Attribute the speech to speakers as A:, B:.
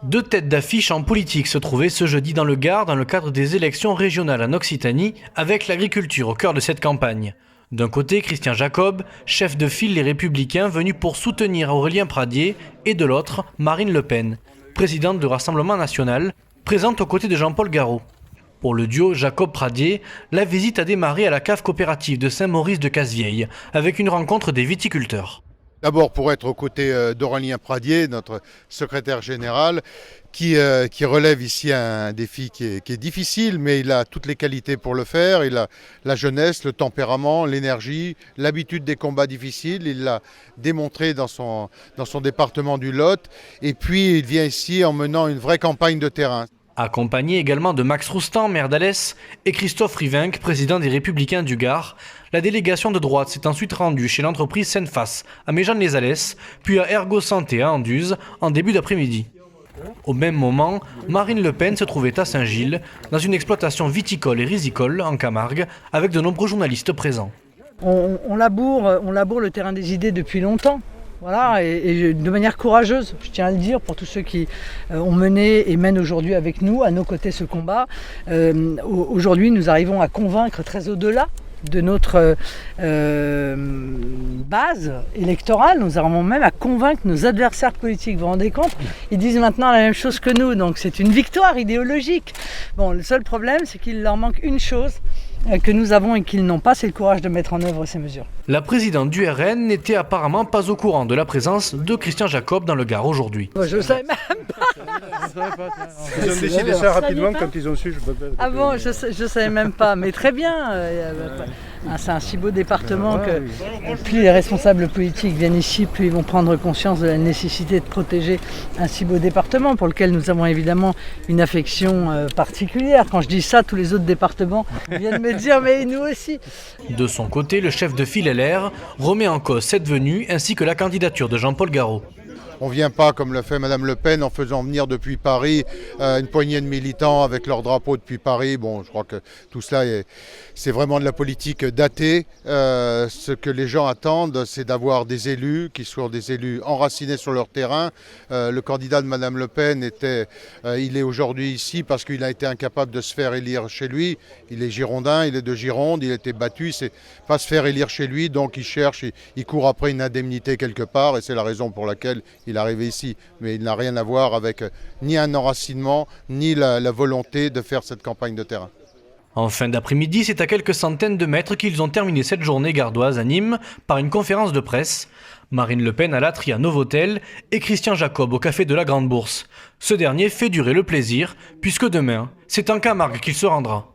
A: Deux têtes d'affiche en politique se trouvaient ce jeudi dans le Gard dans le cadre des élections régionales en Occitanie, avec l'agriculture au cœur de cette campagne. D'un côté, Christian Jacob, chef de file Les Républicains venu pour soutenir Aurélien Pradié, et de l'autre, Marine Le Pen, présidente du Rassemblement national, présente aux côtés de Jean-Paul Garot. Pour le duo Jacob-Pradié, la visite a démarré à la cave coopérative de Saint-Maurice de Casvieille, avec une rencontre des viticulteurs.
B: D'abord pour être aux côtés d'Aurélien Pradié, notre secrétaire général, qui relève ici un défi qui est difficile, mais il a toutes les qualités pour le faire. Il a la jeunesse, le tempérament, l'énergie, l'habitude des combats difficiles. Il l'a démontré dans son département du Lot. Et puis il vient ici en menant une vraie campagne de terrain.
A: Accompagné également de Max Roustan, maire d'Alès, et Christophe Rivinc, président des Républicains du Gard, la délégation de droite s'est ensuite rendue chez l'entreprise Senfas à Méjeanne-les-Alès, puis à Ergo Santé à Anduze en début d'après-midi. Au même moment, Marine Le Pen se trouvait à Saint-Gilles, dans une exploitation viticole et risicole en Camargue, avec de nombreux journalistes présents.
C: On laboure le terrain des idées depuis longtemps. Voilà, et de manière courageuse, je tiens à le dire, pour tous ceux qui ont mené et mènent aujourd'hui avec nous, à nos côtés, ce combat. Aujourd'hui, nous arrivons à convaincre très au-delà de notre base électorale. Nous arrivons même à convaincre nos adversaires politiques. Vous vous rendez compte ? Ils disent maintenant la même chose que nous, donc c'est une victoire idéologique. Bon, le seul problème, c'est qu'il leur manque une chose que nous avons et qu'ils n'ont pas, c'est le courage de mettre en œuvre ces mesures.
A: La présidente du RN n'était apparemment pas au courant de la présence de Christian Jacob dans le Gard aujourd'hui.
C: Je ne savais même pas.
D: Ils ont décidé ça rapidement quand ils ont su.
C: Ah bon, je ne savais même pas, mais très bien. C'est un si beau département que plus les responsables politiques viennent ici, plus ils vont prendre conscience de la nécessité de protéger un si beau département pour lequel nous avons évidemment une affection particulière. Quand je dis ça, tous les autres départements viennent me dire mais nous aussi.
A: De son côté, le chef de file LR remet en cause cette venue ainsi que la candidature de Jean-Paul Garot.
B: On ne vient pas, comme le fait Mme Le Pen, en faisant venir depuis Paris une poignée de militants avec leur drapeau depuis Paris. Bon, je crois que tout cela, c'est vraiment de la politique datée. Ce que les gens attendent, c'est d'avoir des élus qui soient des élus enracinés sur leur terrain. Le candidat de Mme Le Pen il est aujourd'hui ici parce qu'il a été incapable de se faire élire chez lui. Il est girondin, il est de Gironde, il a été battu, il ne sait pas se faire élire chez lui, donc il cherche, il court après une indemnité quelque part, et c'est la raison pour laquelle il est arrivé ici. Mais il n'a rien à voir avec ni un enracinement, ni la volonté de faire cette campagne de terrain.
A: En fin d'après-midi, c'est à quelques centaines de mètres qu'ils ont terminé cette journée gardoise à Nîmes par une conférence de presse. Marine Le Pen à l'Atria Novotel et Christian Jacob au Café de la Grande Bourse. Ce dernier fait durer le plaisir, puisque demain, c'est en Camargue qu'il se rendra.